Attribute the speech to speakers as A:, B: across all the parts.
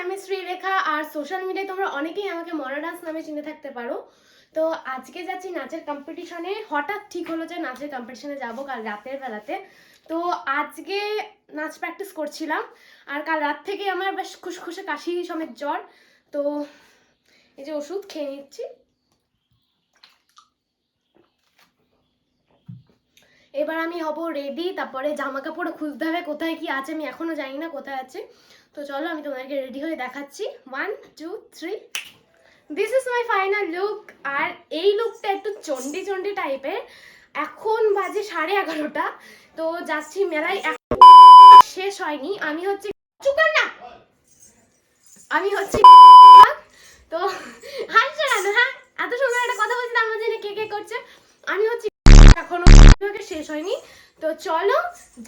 A: আমি শ্রীলেখা আর সোশ্যাল মিডিয়ায় তোমরা অনেকেই আমাকে মরা ডান্স নামে চিনে থাকতে পারো। তো আজকে যাচ্ছি নাচের কম্পিটিশনে। হঠাৎ ঠিক হলো যে নাচের কম্পিটিশনে যাব কাল রাতের বেলাতে। তো আজকে নাচ প্র্যাকটিস করছিলাম আর কাল রাত থেকে আমার বেশ খুশখুশে কাশি সমেত জ্বর। তো এই যে ওষুধ খেয়ে নিচ্ছি। এবার আমি হব রেডি, তারপরে জামা কাপড় খুঁজতে হবে কোথায় কি আছে, আমি এখনো জানি না কোথায় আছে। তো চলো আমি তোমাদেরকে রেডি হয়ে দেখাচ্ছি। 1 2 3 this is my final look. আর এই লুকটা একটু চন্ডি চন্ডি টাইপের। এখন বাজে 11:30। তো যাচ্ছি মেলায়, শেষ হয়নি। আমি হচ্ছে তো হাসছে না, হ্যাঁ এত সুন্দর একটা কথা বলছি তার মধ্যে কে কে করছে। আমি হচ্ছে এখনো শেষ হয়নি। তো চলো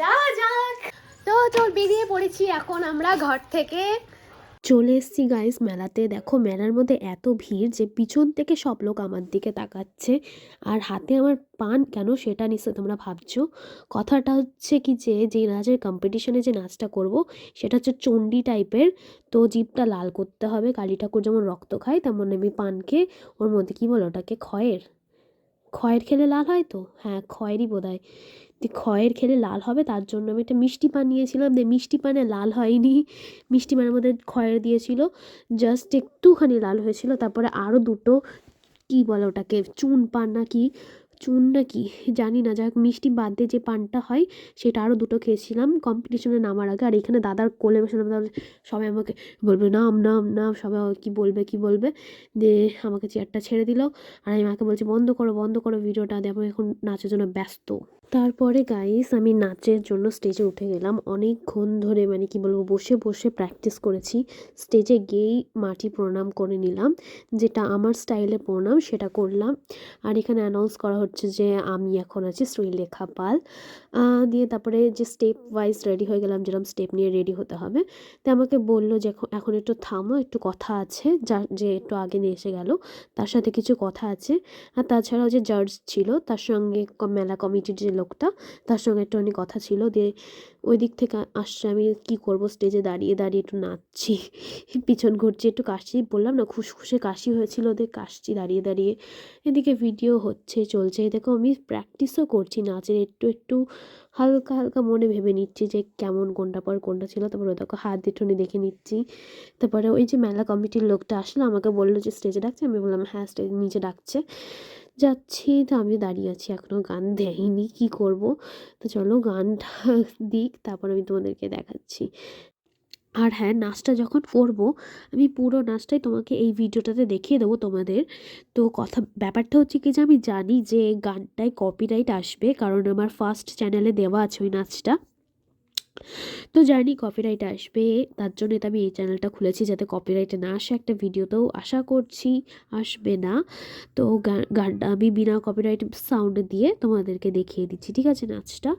A: যাওয়া যাক। তো চল বেরিয়ে পড়েছি এখন আমরা ঘর থেকে।
B: চলে এসেছি গাইস মেলাতে। দেখো মেলার মধ্যে এত ভিড় যে পিছন থেকে সব লোক আমার দিকে তাকাচ্ছে। আর হাতে আমার পান কেন সেটা নিশ্চয় তোমরা ভাবছো। কথাটা হচ্ছে কি যে নাচের কম্পিটিশনে যে নাচটা করব সেটা হচ্ছে চণ্ডী টাইপের। তো জিভটা লাল করতে হবে, কালী ঠাকুর যেমন রক্ত খায় তেমন আমি পানকে ওর মধ্যে কী বলো ওটাকে, খয়ের খেলে লাল হয় তো, হ্যাঁ খয়েরই বোধ হয়। খয়ের খেলে লাল হবে তার জন্য আমি একটা মিষ্টি পান নিয়েছিলাম। মিষ্টি পানে লাল হয়নি, মিষ্টি পানের মধ্যে খয়ের দিয়েছিল, জাস্ট একটুখানি লাল হয়েছিল। তারপরে আরও দুটো কী বলে ওটাকে, চুন না কি জানি না, যাই হোক মিষ্টি বাদ দিয়ে যে পানটা হয় সেটা আরও দুটো খেয়েছিলাম কম্পিটিশনে নামার আগে। আর এখানে দাদার কোলে বসে সবাই আমাকে বলবে নাম নাম নাম, সবাই কী বলবে দিয়ে আমাকে চেয়ারটা ছেড়ে দিল। আর আমি মাকে বলছি বন্ধ করো ভিডিওটা, দিয়ে আমি এখন নাচের জন্য ব্যস্ত। তারপরে গাইস আমি নাচের জন্য স্টেজে উঠে গেলাম। অনেকক্ষণ ধরে মানে কি বলবো বসে বসে প্র্যাকটিস করেছি। স্টেজে গিয়েই মাটি প্রণাম করে নিলাম, যেটা আমার স্টাইলে প্রণাম সেটা করলাম। আর এখানে অ্যানাউন্স করা হচ্ছে যে আমি এখন আছি শ্রীলেখা পাল। দিয়ে তারপরে যে স্টেপ ওয়াইজ রেডি হয়ে গেলাম, যেরকম স্টেপ নিয়ে রেডি হতে হবে। তো আমাকে বললো যে এখন একটু থামো, একটু কথা আছে, যে একটু আগে নিয়ে এসে গেল তার সাথে কিছু কথা আছে। আর তাছাড়াও যে জাজ ছিল তার সঙ্গে মেলা কমিটির যে লোকটা তার সঙ্গে একটুখানি কথা ছিল। দিয়ে ওই দিক থেকে আসছে, আমি কি করব স্টেজে দাঁড়িয়ে দাঁড়িয়ে একটু নাচছি, পিছন ঘুরছি, একটু কাশি, বললাম না খুশখুশে কাশি হয়েছিল, ওদের কাশছি দাঁড়িয়ে দাঁড়িয়ে। এদিকে ভিডিও হচ্ছে চলছে, দেখো আমি প্র্যাকটিসও করছি নাচের, একটু হালকা হালকা মনে ভেবে নিচ্ছি যে কেমন কোনটা পর কোনটা ছিল। তারপরে ওই দেখো হাত দিয়ে দেখে নিচ্ছি। তারপরে ওই যে মেলা কমিটির লোকটা আসলো, আমাকে বললো যে স্টেজে ডাকছে, আমি বললাম হ্যাঁ স্টেজে নিচে ডাকছে, যাচ্ছি। তো আমি দাঁড়িয়ে আছি, এখনও গান দেয়নি, কি করব। তো চলো গানটা দিক, তারপর আমি তোমাদেরকে দেখাচ্ছি। আর হ্যাঁ নাচটা যখন করব আমি পুরো নাচটাই তোমাকে এই ভিডিওটাতে দেখিয়ে দেবো তোমাদের। তো ব্যাপারটা হচ্ছে কি যে আমি জানি যে গানটায় কপিরাইট আসবে, কারণ আমার ফার্স্ট চ্যানেলে দেওয়া আছে ওই নাচটা। তো জানি কপিরাইট আসবে, তার জন্য তো আমি এই চ্যানেলটা খুলেছি যাতে কপিরাইটে না আসে। একটা ভিডিওতেও আশা করছি আসবে না। তো গানটা আমি বিনা কপিরাইট সাউন্ড দিয়ে তোমাদেরকে দেখিয়ে দিচ্ছি, ঠিক আছে নাচটা।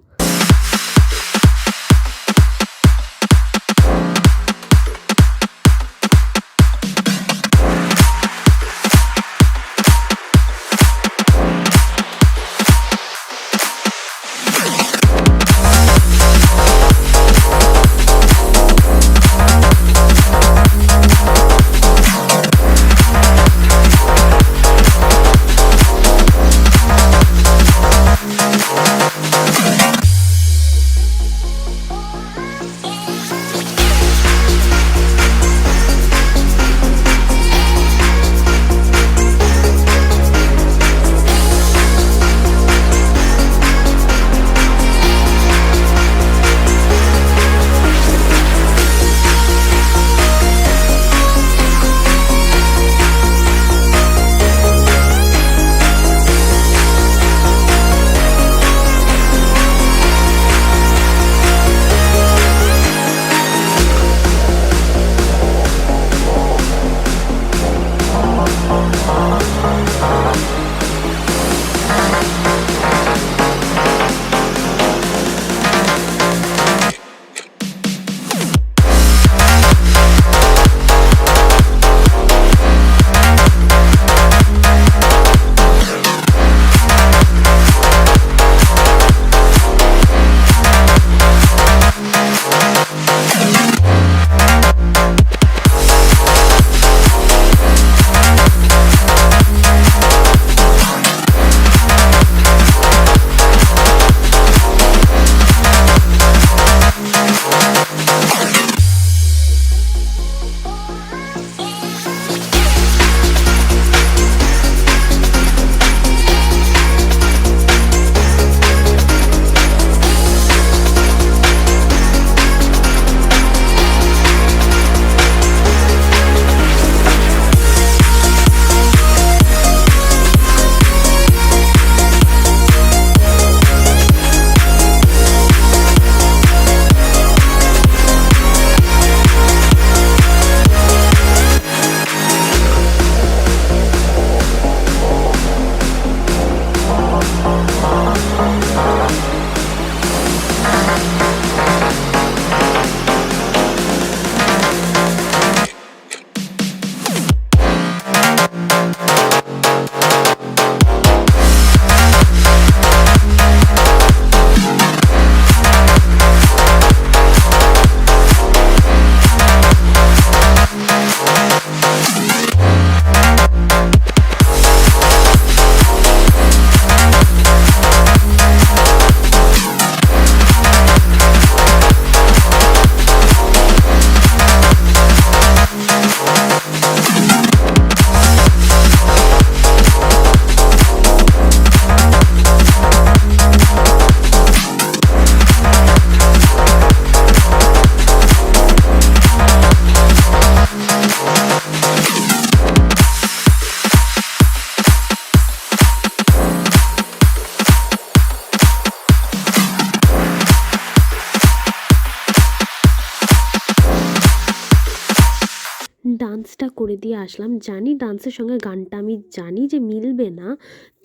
B: ডান্সটা করে দিয়ে আসলাম। জানি ডান্সের সঙ্গে গানটা আমি জানি যে মিলবে না,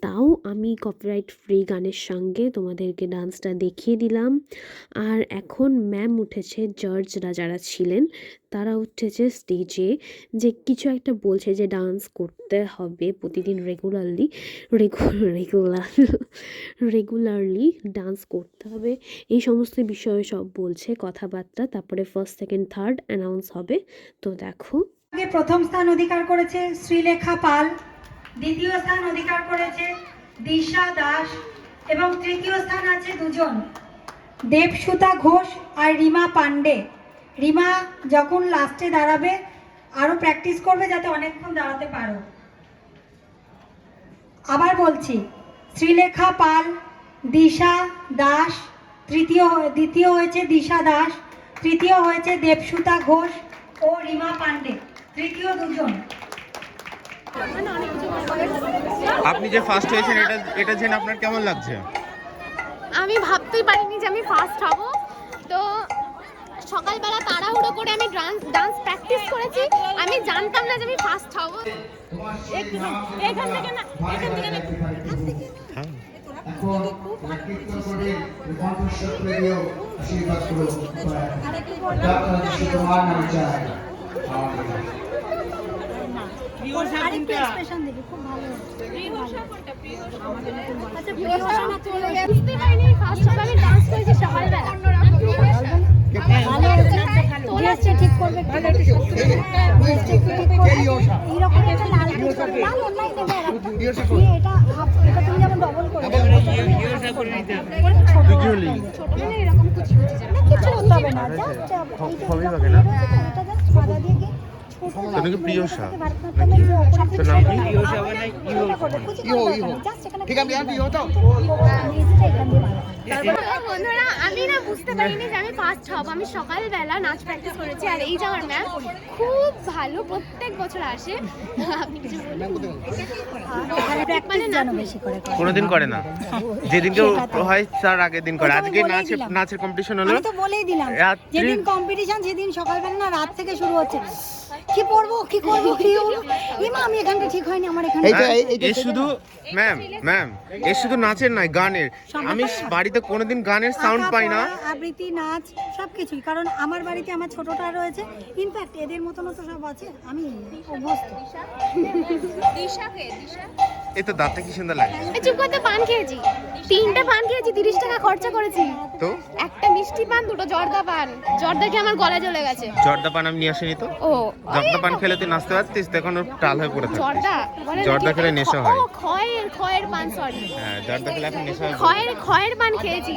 B: তাও আমি কপিরাইট ফ্রি গানের সঙ্গে তোমাদেরকে ডান্সটা দেখিয়ে দিলাম। আর এখন ম্যাম উঠেছে, জাজরা যারা ছিলেন তারা উঠেছে স্টেজে, যে কিছু একটা বলছে যে ডান্স করতে হবে প্রতিদিন রেগুলারলি ডান্স করতে হবে, এই সমস্ত বিষয়ে সব বলছে কথাবার্তা। তারপরে ফার্স্ট সেকেন্ড থার্ড অ্যানাউন্স হবে। তো দেখো,
C: আগে প্রথম স্থান অধিকার করেছে শ্রীলেখা পাল, দ্বিতীয় স্থান অধিকার করেছে দিশা দাস এবং তৃতীয় স্থান আছে দুজন, দেবসুতা ঘোষ আর রিমা পান্ডে। রিমা যখন লাস্টে দাঁড়াবে আরো প্র্যাকটিস করবে যাতে অনেকক্ষণ দাঁড়াতে পারো। আবার বলছি, শ্রীলেখা পাল, দিশা দাস, দ্বিতীয় হয়েছে দিশা দাস, তৃতীয় হয়েছে দেবসুতা ঘোষ ও রিমা পান্ডে, তৃতীয় দুজন।
D: আপনি যে ফার্স্ট হয়েছেন এটা জেনে আপনার কেমন লাগছে?
A: আমি ভাবতেই পারিনি যে আমি ফার্স্ট হব। তো সকালবেলা তাড়াহুড়ো করে আমি ডান্স প্র্যাকটিস করেছি, আমি জানতাম না যে আমি ফার্স্ট হব। এখান থেকে না বুঝতে পারিনি ফার্স্ট হবে। আমি ডান্স করেছি সকালবেলা। ঠিক করবে এরকম কিছু করতে হবে না,
D: প্রিয়সা
A: বন্ধুরা, আমি না বুঝতে পারিনি যে আমি ফার্স্ট হব। আমি সকালবেলা নাচ প্র্যাকটিস করেছি। আর এই যে আমার ম্যাম খুব ভালো, প্রত্যেক বছর আসে। আপনি কিছু
D: কোনোদিন করে না, যেদিনকে হয় তার আগের দিন করে। আজকে নাচের কম্পিটিশন হলো,
C: আমি তো বলেই দিলাম যেদিন কম্পিটিশন সেদিন সকালবেলা না রাত থেকে শুরু হচ্ছে, কি পড়বো কি করবো কি হলো। ইমা আমি এখানটা ঠিক হয়নি আমার এখানে।
D: এই শুধু ম্যাম এই শুধু নাচের নয়, গানের। আমি বাড়িতে কোনোদিন গানের সাউন্ড পাই না।
C: আবৃত্তি, নাচ সবকিছুই, কারণ আমার বাড়িতে আমার ছোটটা রয়েছে। ইনফ্যাক্ট এদের মতনও তো সব আছে, আমি অভ্যস্ত।
D: এই তো দাঁতটা কি সুন্দর লাগে।
A: চুপ করতে, পান খেয়েছি, 3টা পান খেয়েছি, 30 টাকা খরচা করেছি।
D: তো
A: একটা মিষ্টি পান, 2টো জর্দা পান। জর্দা খেয়ে আমার গলা জ্বলে গেছে।
D: জর্দা পান আমি নিয়ে আসিনি তো।
A: ও
D: জর্দা পান খেলে তুই নাচতে পারতিস, তখন ওর টাল হয়ে পড়ে থাকতিস।
A: জর্দা
D: জর্দা খেলে নেশা হয়।
A: ও খয়ের পান, সরি।
D: হ্যাঁ, জর্দা খেলে এখন নেশা হয়।
A: খয়ের পান খেয়েছি।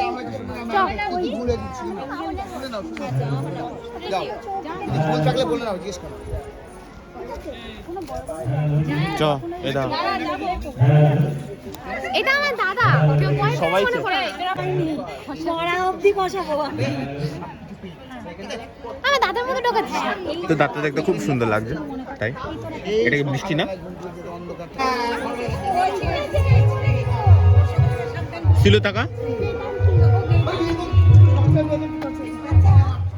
D: চ এটা
A: এটা আমার দাদা, কেউ
D: সবাই
A: মনে করে
C: পড়া অবধি বসাবো আমি।
A: আমার দাদার মতো ঢোকাচ্ছি।
D: তো দাঁতটা দেখতে খুব সুন্দর লাগছে, তাই এটা কি বৃষ্টি না ছিল? টাকা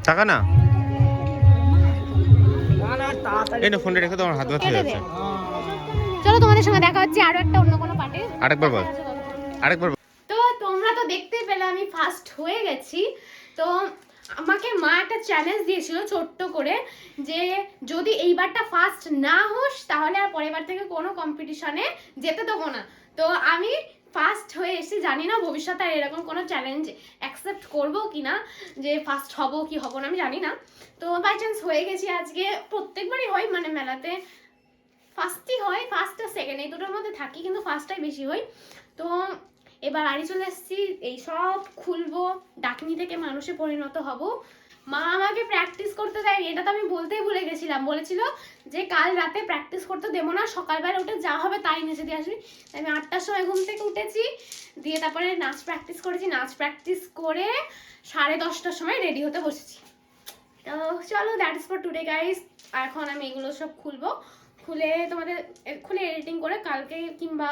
D: টাকা না, এই না ফোনটা রেখে তো আমার হাত ব্যথা হয়ে যাচ্ছে।
A: চলো তোমাদের সঙ্গে দেখা হচ্ছে আরো একটা অন্য কোনো পার্টে।
D: আরেকবার বল।
A: তো তোমরা তো দেখতেই পেলে আমি ফার্স্ট হয়ে গেছি। তো আমাকে মা একটা চ্যালেঞ্জ দিয়েছিল ছোট্ট করে, যে যদি এইবারটা ফার্স্ট না হোস তাহলে আর পরের বার থেকে কোনো কম্পিটিশনে যেতে দেবো না। তো আমি ফার্স্ট হয়ে এসেছি, জানি না ভবিষ্যতে আর এরকম কোনো চ্যালেঞ্জ অ্যাকসেপ্ট করবো কি না, যে ফার্স্ট হব কি হব না আমি জানি না। তো বাই চান্স হয়ে গেছি আজকে। প্রত্যেকবারই হয়, মানে মেলাতে ফার্স্টই হয়, ফার্স্ট আর সেকেন্ড এই দুটোর মধ্যে থাকি, কিন্তু ফার্স্টটাই বেশি হয়। তো এবার বাড়ি চলে এসেছি, এই সব খুলবো, ডাকনি থেকে মানুষে পরিণত হব। মা আমাকে প্র্যাকটিস করতে দেয়নি, এটা তো আমি বলতেই ভুলে গেছিলাম। বলেছিল যে কাল রাতে প্র্যাকটিস করতে দেবো না, সকালবেলা উঠে যা হবে তাই নেচে দিয়ে আসবি। আমি 8টার সময় ঘুম থেকে উঠেছি, দিয়ে তারপরে নাচ প্র্যাকটিস করেছি। নাচ প্র্যাকটিস করে 10:30টার সময় রেডি হতে বসেছি। তো চলো, that is for today guys. এখন আমি এগুলো সব খুলে এডিটিং করে কালকে কিংবা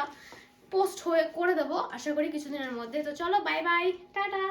A: পোস্ট করে দেবো আশা করি কিছুদিনের মধ্যে। তো চলো, বাই বাই, টাটা।